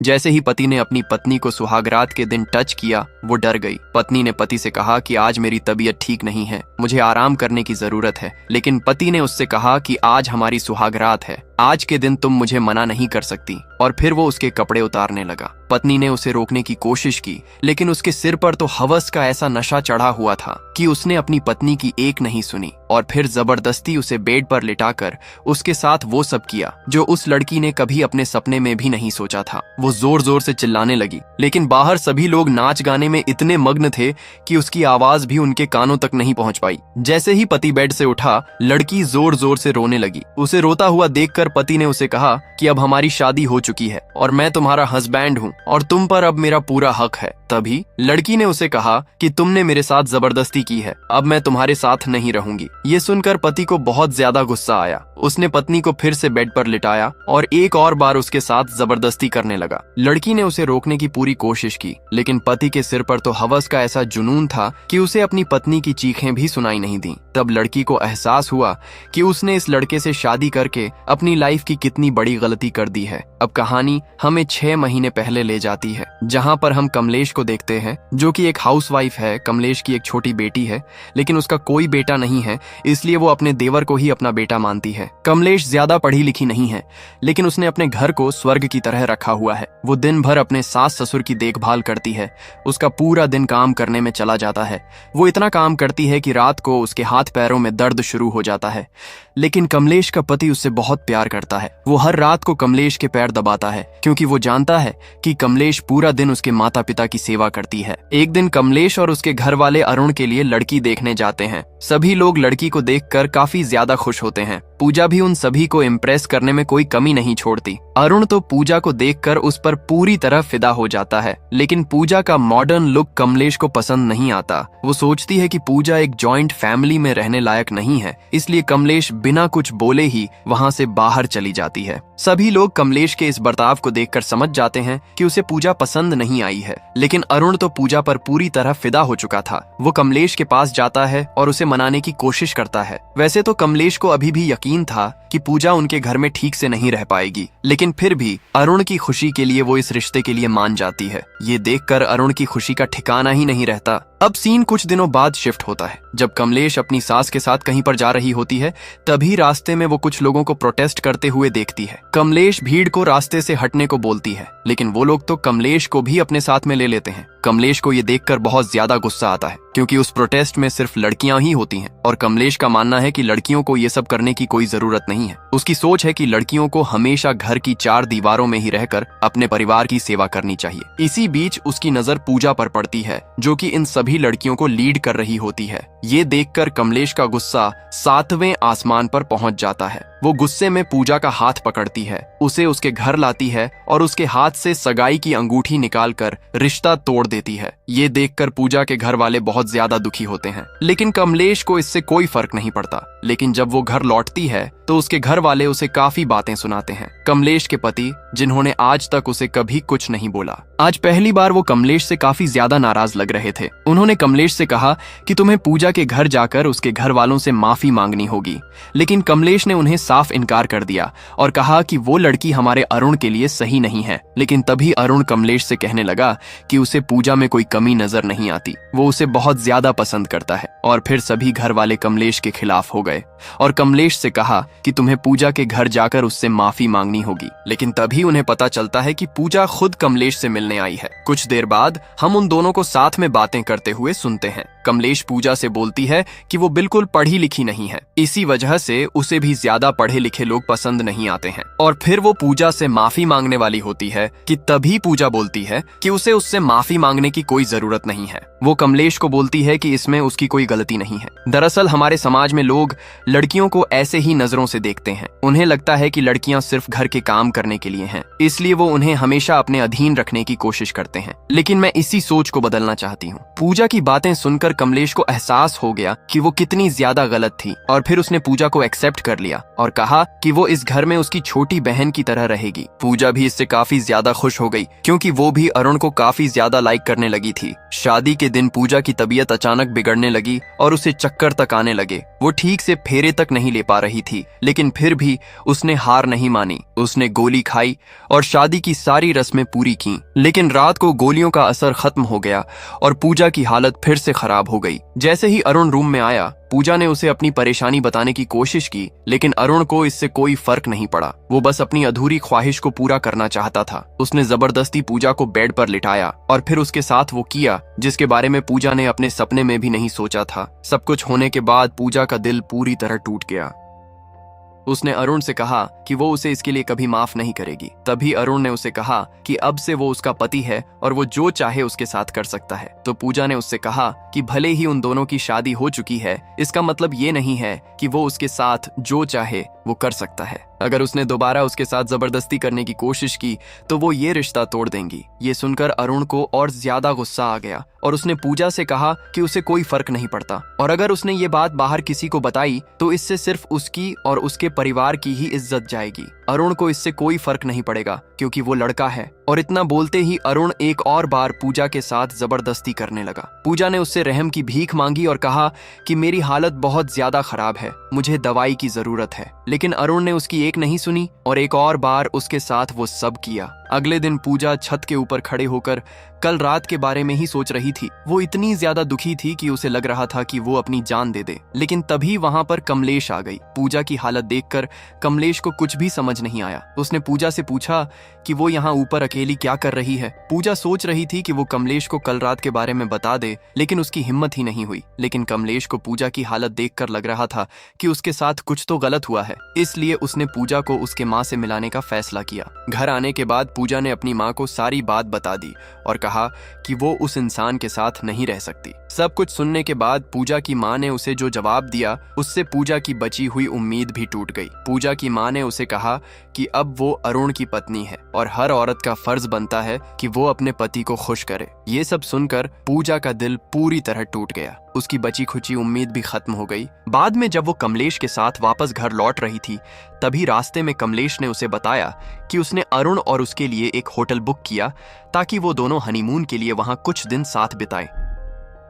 जैसे ही पति ने अपनी पत्नी को सुहागरात के दिन टच किया, वो डर गई। पत्नी ने पति से कहा कि आज मेरी तबीयत ठीक नहीं है, मुझे आराम करने की जरूरत है। लेकिन पति ने उससे कहा कि आज हमारी सुहागरात है, आज के दिन तुम मुझे मना नहीं कर सकती। और फिर वो उसके कपड़े उतारने लगा। पत्नी ने उसे रोकने की कोशिश की, लेकिन उसके सिर पर तो हवस का ऐसा नशा चढ़ा हुआ था कि उसने अपनी पत्नी की एक नहीं सुनी और फिर जबरदस्ती उसे बेड पर लिटाकर उसके साथ वो सब किया जो उस लड़की ने कभी अपने सपने में भी नहीं सोचा था। वो जोर जोर से चिल्लाने लगी, लेकिन बाहर सभी लोग नाच गाने में इतने मग्न थे कि उसकी आवाज भी उनके कानों तक नहीं पहुंच पाई। जैसे ही पति बेड से उठा, लड़की जोर जोर से रोने लगी। उसे रोता हुआ देखकर पति ने उसे कहा कि अब हमारी शादी हो चुकी है और मैं तुम्हारा हस्बैंड हूँ और तुम पर अब मेरा पूरा हक है। तभी लड़की ने उसे कहा कि तुमने मेरे साथ जबरदस्ती की है, अब मैं तुम्हारे साथ नहीं रहूंगी। ये सुनकर पति को बहुत ज्यादा गुस्सा आया। उसने पत्नी को फिर से बेड पर लिटाया और एक और बार उसके साथ जबरदस्ती करने लगा। लड़की ने उसे रोकने की पूरी कोशिश की, लेकिन पति के सिर पर तो हवस का ऐसा जुनून था कि उसे अपनी पत्नी की चीखें भी सुनाई नहीं दी। तब लड़की को एहसास हुआ कि उसने इस लड़के से शादी करके अपनी लाइफ की कितनी बड़ी गलती कर दी है। अब कहानी हमें 6 महीने पहले ले जाती है, जहाँ पर हम कमलेश को देखते हैं, जो कि एक हाउसवाइफ है। कमलेश की एक छोटी बेटी है, लेकिन उसका कोई बेटा नहीं है, इसलिए वो अपने देवर को ही अपना बेटा मानती है। कमलेश ज्यादा पढ़ी लिखी नहीं है, लेकिन उसने अपने घर को स्वर्ग की तरह रखा हुआ है। वो दिन भर अपने सास ससुर की देखभाल करती है। उसका पूरा दिन काम करने में चला जाता है। वो इतना काम करती है कि रात को उसके हाथ पैरों में दर्द शुरू हो जाता है। लेकिन कमलेश का पति उससे बहुत प्यार करता है। वो हर रात को कमलेश के पैर दबाता है, क्योंकि वो जानता है कि कमलेश पूरा दिन उसके माता पिता की सेवा करती है। एक दिन कमलेश और उसके घर वाले अरुण के लिए लड़की देखने जाते हैं। सभी लोग लड़की को देखकर काफी ज्यादा खुश होते हैं। पूजा भी उन सभी को इम्प्रेस करने में कोई कमी नहीं छोड़ती। अरुण तो पूजा को देखकर उस पर पूरी तरह फिदा हो जाता है, लेकिन पूजा का मॉडर्न लुक कमलेश को पसंद नहीं आता। वो सोचती है कि पूजा एक जॉइंट फैमिली में रहने लायक नहीं है, इसलिए कमलेश बिना कुछ बोले ही वहाँ से बाहर चली जाती है। सभी लोग कमलेश के इस बर्ताव को देखकर समझ जाते हैं कि उसे पूजा पसंद नहीं आई है, लेकिन अरुण तो पूजा पर पूरी तरह फिदा हो चुका था। वो कमलेश के पास जाता है और उसे मनाने की कोशिश करता है। वैसे तो कमलेश को अभी भी यकीन था कि पूजा उनके घर में ठीक से नहीं रह पाएगी, लेकिन फिर भी अरुण की खुशी के लिए वो इस रिश्ते के लिए मान जाती है। ये देखकर अरुण की खुशी का ठिकाना ही नहीं रहता। अब सीन कुछ दिनों बाद शिफ्ट होता है। जब कमलेश अपनी सास के साथ कहीं पर जा रही होती है, तभी रास्ते में वो कुछ लोगों को प्रोटेस्ट करते हुए देखती है। कमलेश भीड़ को रास्ते से हटने को बोलती है, लेकिन वो लोग तो कमलेश को भी अपने साथ में ले लेते हैं। कमलेश को ये देखकर बहुत ज्यादा गुस्सा आता है, क्योंकि उस प्रोटेस्ट में सिर्फ लड़कियां ही होती हैं और कमलेश का मानना है कि लड़कियों को ये सब करने की कोई जरूरत नहीं है। उसकी सोच है कि लड़कियों को हमेशा घर की 4 दीवारों में ही रहकर अपने परिवार की सेवा करनी चाहिए। इसी बीच उसकी नजर पूजा पर पड़ती है, जो कि इन सभी लड़कियों को लीड कर रही होती है। ये देखकर कमलेश का गुस्सा 7वें आसमान पर पहुंच जाता है। वो गुस्से में पूजा का हाथ पकड़ती है, उसे उसके घर लाती है और उसके हाथ से सगाई की अंगूठी निकालकर रिश्ता तोड़ देती है। ये देखकर पूजा के घर वाले बहुत ज्यादा दुखी होते हैं, लेकिन कमलेश को इससे कोई फर्क नहीं पड़ता। लेकिन जब वो घर लौटती है तो उसके घर वाले उसे काफी बातें सुनाते हैं। कमलेश के पति, जिन्होंने आज तक उसे कभी कुछ नहीं बोला, आज पहली बार वो कमलेश से काफी ज्यादा नाराज लग रहे थे। उन्होंने कमलेश से कहा कि तुम्हें पूजा के घर जाकर उसके घर वालों से माफी मांगनी होगी, लेकिन कमलेश ने उन्हें साफ इनकार कर दिया और कहा कि वो लड़की हमारे अरुण के लिए सही नहीं है। लेकिन तभी अरुण कमलेश से कहने लगा कि उसे पूजा में कोई कमी नजर नहीं आती, वो उसे बहुत ज्यादा पसंद करता है। और फिर सभी घर वाले कमलेश के खिलाफ हो गए और कमलेश से कहा कि तुम्हें पूजा के घर जाकर उससे माफी मांगनी होगी। लेकिन तभी उन्हें पता चलता है कि पूजा खुद कमलेश से मिलने आई है। कुछ देर बाद हम उन दोनों को साथ में बातें करते हुए सुनते हैं। कमलेश पूजा से बोलती है कि वो बिल्कुल पढ़ी लिखी नहीं है, इसी वजह से उसे भी ज्यादा पढ़े लिखे लोग पसंद नहीं आते हैं। और फिर वो पूजा से माफी मांगने वाली होती है कि तभी पूजा बोलती है कि उसे उससे माफी मांगने की कोई जरूरत नहीं है। वो कमलेश को बोलती है कि इसमें उसकी कोई गलती नहीं है। दरअसल हमारे समाज में लोग लड़कियों को ऐसे ही नजरों से देखते हैं। उन्हें लगता है कि लड़कियां सिर्फ घर के काम करने के लिए हैं, इसलिए वो उन्हें हमेशा अपने अधीन रखने की कोशिश करते हैं। लेकिन मैं इसी सोच को बदलना चाहती हूँ। पूजा की बातें सुनकर कमलेश को एहसास एहसास हो गया कि वो कितनी ज्यादा गलत थी और फिर उसने पूजा को एक्सेप्ट कर लिया और कहा कि वो इस घर में उसकी छोटी बहन की तरह रहेगी। पूजा भी इससे काफी ज्यादा खुश हो गई क्योंकि वो भी अरुण को काफी ज्यादा लाइक करने लगी थी। शादी के दिन पूजा की तबीयत अचानक बिगड़ने लगी और उसे चक्कर तक आने लगे। वो ठीक से फेरे तक नहीं ले पा रही थी, लेकिन फिर भी उसने हार नहीं मानी। उसने गोली खाई और शादी की सारी रस्में पूरी की। लेकिन रात को गोलियों का असर खत्म हो गया और पूजा की हालत फिर से खराब हो गई। जैसे ही अरुण रूम में आया, पूजा ने उसे अपनी परेशानी बताने की कोशिश की, लेकिन अरुण को इससे कोई फर्क नहीं पड़ा। वो बस अपनी अधूरी ख्वाहिश को पूरा करना चाहता था। उसने जबरदस्ती पूजा को बेड पर लिटाया और फिर उसके साथ वो किया जिसके बारे में पूजा ने अपने सपने में भी नहीं सोचा था। सब कुछ होने के बाद पूजा का दिल पूरी तरह टूट गया। उसने अरुण से कहा कि वो उसे इसके लिए कभी माफ नहीं करेगी। तभी अरुण ने उसे कहा कि अब से वो उसका पति है और वो जो चाहे उसके साथ कर सकता है। तो पूजा ने उससे कहा कि भले ही उन दोनों की शादी हो चुकी है, इसका मतलब ये नहीं है कि वो उसके साथ जो चाहे वो कर सकता है। अगर उसने दोबारा उसके साथ जबरदस्ती करने की कोशिश की तो वो ये रिश्ता तोड़ देंगी। ये सुनकर अरुण को और ज्यादा गुस्सा आ गया और उसने पूजा से कहा कि उसे कोई फर्क नहीं पड़ता और अगर उसने ये बात बाहर किसी को बताई तो इससे सिर्फ उसकी और उसके परिवार की ही इज्जत जाएगी। अरुण को इससे कोई फर्क नहीं पड़ेगा क्योंकि वो लड़का है। और इतना बोलते ही अरुण एक और बार पूजा के साथ जबरदस्ती करने लगा। पूजा ने उससे रहम की भीख मांगी और कहा कि मेरी हालत बहुत ज्यादा खराब है, मुझे दवाई की जरूरत है। लेकिन अरुण ने उसकी एक नहीं सुनी और एक और बार उसके साथ वो सब किया। अगले दिन पूजा छत के ऊपर खड़े होकर कल रात के बारे में ही सोच रही थी। वो इतनी ज्यादा दुखी थी कि उसे लग रहा था कि वो अपनी जान दे दे। लेकिन तभी वहां पर कमलेश आ गई। पूजा की हालत देखकर कमलेश को कुछ भी समझ नहीं आया। उसने पूजा से पूछा कि वो यहाँ ऊपर अकेली क्या कर रही है। पूजा सोच रही थी कि वो कमलेश को कल रात के बारे में बता दे, लेकिन उसकी हिम्मत ही नहीं हुई। लेकिन कमलेश को पूजा की हालत देखकर लग रहा था कि उसके साथ कुछ तो गलत हुआ है, इसलिए उसने पूजा को उसके माँ से मिलाने का फैसला किया। घर आने के बाद पूजा ने अपनी माँ को सारी बात बता दी और कहा कि वो उस इंसान के साथ नहीं रह सकती। सब कुछ सुनने के बाद पूजा की माँ ने उसे जो जवाब दिया उससे पूजा की बची हुई उम्मीद भी टूट गई। पूजा की माँ ने उसे कहा कि अब वो अरुण की पत्नी है और हर औरत का फर्ज बनता है कि वो अपने पति को खुश करे। ये सब सुनकर पूजा का दिल पूरी तरह टूट गया। उसकी बची खुची उम्मीद भी खत्म हो गई। बाद में जब वो कमलेश के साथ वापस घर लौट रही थी, तभी रास्ते में कमलेश ने उसे बताया कि उसने अरुण और उसके लिए एक होटल बुक किया ताकि वो दोनों हनीमून के लिए वहां कुछ दिन साथ बिताएं।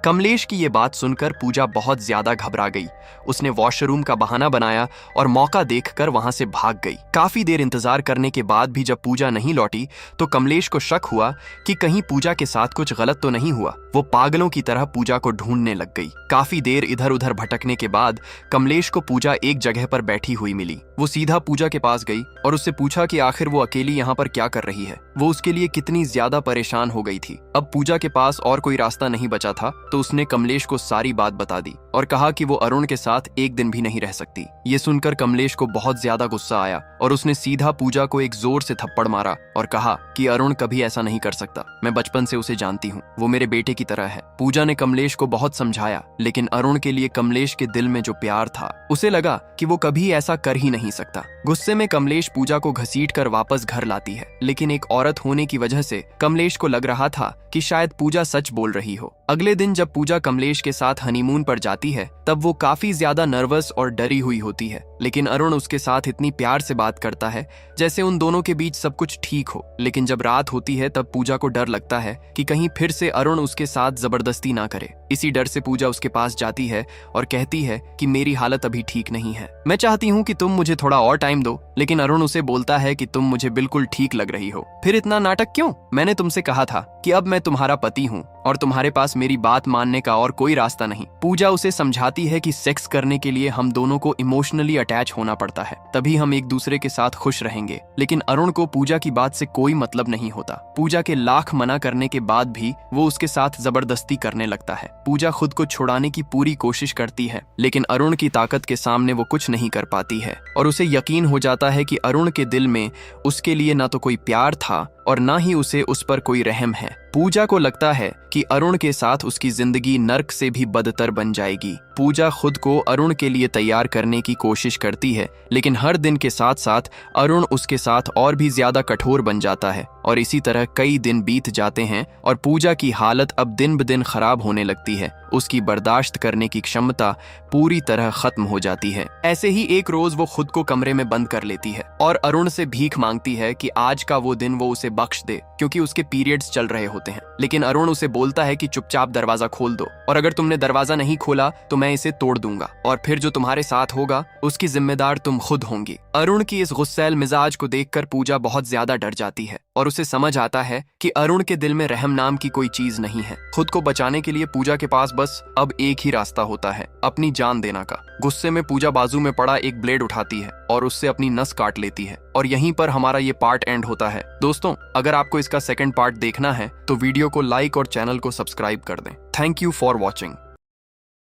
कमलेश की ये बात सुनकर पूजा बहुत ज्यादा घबरा गई। उसने वॉशरूम का बहाना बनाया और मौका देखकर वहां से भाग गई। काफी देर इंतजार करने के बाद भी जब पूजा नहीं लौटी तो कमलेश को शक हुआ कि कहीं पूजा के साथ कुछ गलत तो नहीं हुआ। वो पागलों की तरह पूजा को ढूंढने लग गई। काफी देर इधर उधर भटकने के बाद कमलेश को पूजा एक जगह पर बैठी हुई मिली। वो सीधा पूजा के पास गई और उससे पूछा कि आखिर वो अकेली यहाँ पर क्या कर रही है। वो उसके लिए कितनी ज्यादा परेशान हो गई थी। अब पूजा के पास और कोई रास्ता नहीं बचा था तो उसने कमलेश को सारी बात बता दी और कहा कि वो अरुण के साथ एक दिन भी नहीं रह सकती। ये सुनकर कमलेश को बहुत ज्यादा गुस्सा आया और उसने सीधा पूजा को एक जोर से थप्पड़ मारा और कहा कि अरुण कभी ऐसा नहीं कर सकता। मैं बचपन से उसे जानती हूँ, वो मेरे बेटे की तरह है। पूजा ने कमलेश को बहुत समझाया, लेकिन अरुण के लिए कमलेश के दिल में जो प्यार था उसे लगा कि वो कभी ऐसा कर ही नहीं सकता। गुस्से में कमलेश पूजा को घसीट कर वापस घर लाती है, लेकिन एक औरत होने की वजह से कमलेश को लग रहा था कि शायद पूजा सच बोल रही हो। अगले दिन जब पूजा कमलेश के साथ हनीमून पर जाती है तब वो काफी ज्यादा नर्वस और डरी हुई होती है, लेकिन अरुण उसके साथ इतनी प्यार से बात करता है जैसे उन दोनों के बीच सब कुछ ठीक हो। लेकिन जब रात होती है तब पूजा को डर लगता है कि कहीं फिर से अरुण उसके साथ जबरदस्ती ना करे। इसी डर से पूजा उसके पास जाती है और कहती है कि मेरी हालत अभी ठीक नहीं है, मैं चाहती हूँ कि तुम मुझे थोड़ा और टाइम दो। लेकिन अरुण उसे बोलता है कि तुम मुझे बिल्कुल ठीक लग रही हो, फिर इतना नाटक क्यों? मैंने तुमसे कहा था कि अब मैं तुम्हारा पति हूँ और तुम्हारे पास मेरी बात मानने का और कोई रास्ता नहीं। पूजा उसे समझाती है कि सेक्स करने के लिए हम दोनों को इमोशनली अटैच होना पड़ता है, तभी हम एक दूसरे के साथ खुश रहेंगे। लेकिन अरुण को पूजा की बात से कोई मतलब नहीं होता। पूजा के लाख मना करने के बाद भी वो उसके साथ जबरदस्ती करने लगता है। पूजा खुद को छुड़ाने की पूरी कोशिश करती है, लेकिन अरुण की ताकत के सामने वो कुछ नहीं कर पाती है और उसे यकीन हो जाता है कि अरुण के दिल में उसके लिए ना तो कोई प्यार था और ना ही उसे उस पर कोई रहम है। पूजा को लगता है कि अरुण के साथ उसकी जिंदगी नर्क से भी बदतर बन जाएगी। पूजा खुद को अरुण के लिए तैयार करने की कोशिश करती है, लेकिन हर दिन के साथ साथ अरुण उसके साथ और भी ज्यादा कठोर बन जाता है। और इसी तरह कई दिन बीत जाते हैं और पूजा की हालत अब दिन ब दिन खराब होने लगती है। उसकी बर्दाश्त करने की क्षमता पूरी तरह खत्म हो जाती है। ऐसे ही एक रोज वो खुद को कमरे में बंद कर लेती है और अरुण से भीख मांगती है कि आज का वो दिन वो उसे बख्श दे, क्योंकि उसके पीरियड्स चल रहे होते हैं। लेकिन अरुण उसे बोलता है कि चुपचाप दरवाजा खोल दो, और अगर तुमने दरवाजा नहीं खोला तो मैं इसे तोड़ दूंगा, और फिर जो तुम्हारे साथ होगा उसकी जिम्मेदार तुम खुद होंगी। अरुण की इस गुस्सैल मिजाज को देखकर पूजा बहुत ज्यादा डर जाती है और उसे समझ आता है कि अरुण के दिल में रहम नाम की कोई चीज नहीं है। खुद को बचाने के लिए पूजा के पास बस अब एक ही रास्ता होता है, अपनी जान देना का। गुस्से में पूजा बाजू में पड़ा एक ब्लेड उठाती है और उससे अपनी नस काट लेती है, और यहीं पर हमारा ये पार्ट एंड होता है। दोस्तों, अगर आपको इसका सेकंड पार्ट देखना है तो वीडियो को लाइक और चैनल को सब्सक्राइब कर दें। Thank you for watching.